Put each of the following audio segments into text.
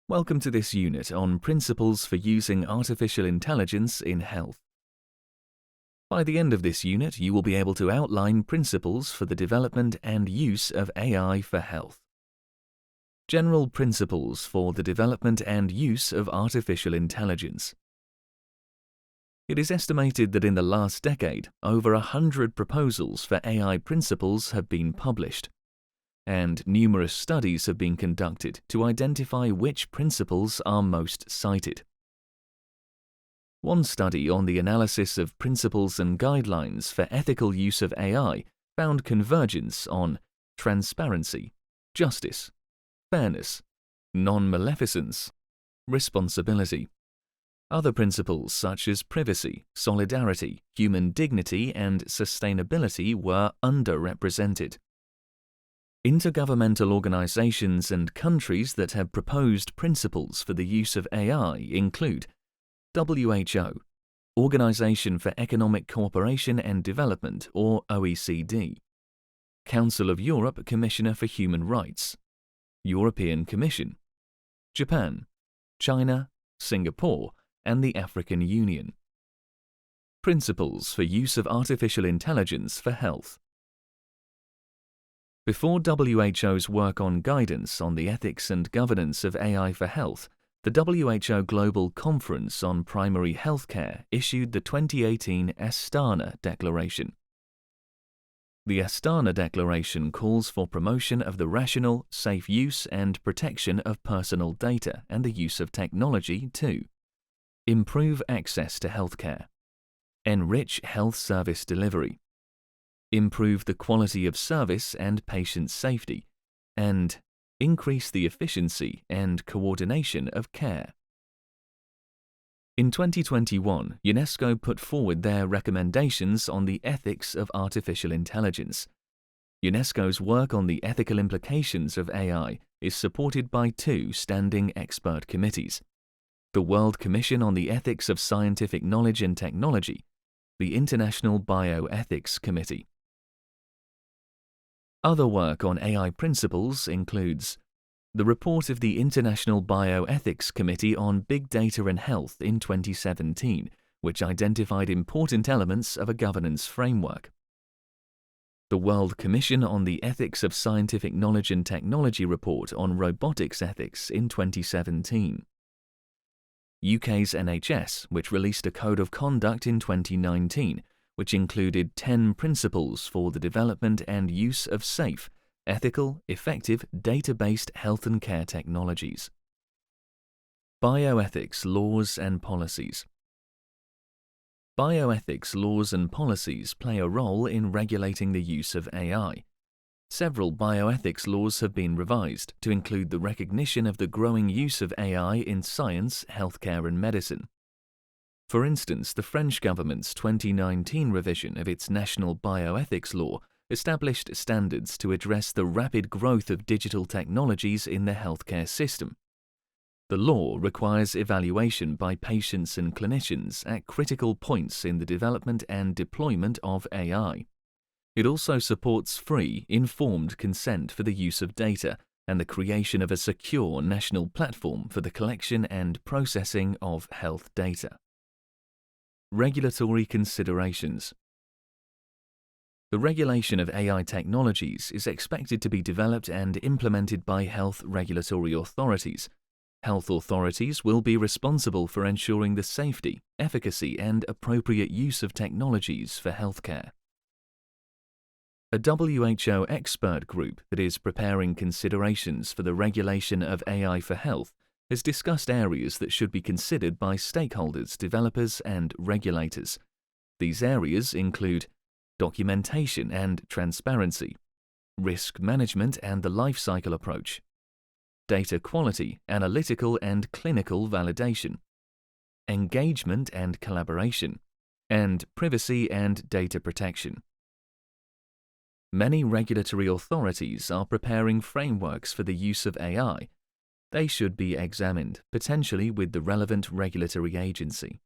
Welcome to this unit on Principles for Using Artificial Intelligence in Health. By the end of this unit, you will be able to outline principles for the development and use of AI for health. General principles for the development and use of artificial intelligence. It is estimated that in the last decade, over 100 proposals for AI principles have been published, and numerous studies have been conducted to identify which principles are most cited. One study on the analysis of principles and guidelines for ethical use of AI found convergence on transparency, justice, fairness, non-maleficence, responsibility. Other principles such as privacy, solidarity, human dignity, and sustainability were underrepresented. Intergovernmental organizations and countries that have proposed principles for the use of AI include WHO, Organization for Economic Cooperation and Development, or OECD, Council of Europe Commissioner for Human Rights, European Commission, Japan, China, Singapore, and the African Union. Principles for use of artificial intelligence for health. Before WHO's work on guidance on the ethics and governance of AI for health, the WHO Global Conference on Primary Healthcare issued the 2018 Astana Declaration. The Astana Declaration calls for promotion of the rational, safe use and protection of personal data and the use of technology to improve access to healthcare, enrich health service delivery, improve the quality of service and patient safety, and increase the efficiency and coordination of care. In 2021, UNESCO put forward their recommendations on the ethics of artificial intelligence. UNESCO's work on the ethical implications of AI is supported by two standing expert committees: the World Commission on the Ethics of Scientific Knowledge and Technology, the International Bioethics Committee. Other work on AI principles includes the report of the International Bioethics Committee on Big Data and Health in 2017, which identified important elements of a governance framework. The World Commission on the Ethics of Scientific Knowledge and Technology report on robotics ethics in 2017. UK's NHS, which released a code of conduct in 2019, which included 10 principles for the development and use of safe, ethical, effective, data-based health and care technologies. Bioethics Laws and Policies. Bioethics laws and policies play a role in regulating the use of AI. Several bioethics laws have been revised to include the recognition of the growing use of AI in science, healthcare, and medicine. For instance, the French government's 2019 revision of its national bioethics law established standards to address the rapid growth of digital technologies in the healthcare system. The law requires evaluation by patients and clinicians at critical points in the development and deployment of AI. It also supports free, informed consent for the use of data and the creation of a secure national platform for the collection and processing of health data. Regulatory considerations. The regulation of AI technologies is expected to be developed and implemented by health regulatory authorities. Health authorities will be responsible for ensuring the safety, efficacy, and appropriate use of technologies for healthcare. A WHO expert group that is preparing considerations for the regulation of AI for health has discussed areas that should be considered by stakeholders, developers, and regulators. These areas include documentation and transparency, risk management and the life cycle approach, data quality, analytical and clinical validation, engagement and collaboration, and privacy and data protection. Many regulatory authorities are preparing frameworks for the use of AI. They should be examined, potentially with the relevant regulatory agency.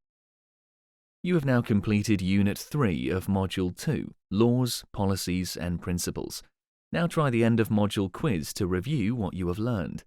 You have now completed Unit 3 of Module 2, Laws, Policies and Principles. Now try the end of Module quiz to review what you have learned.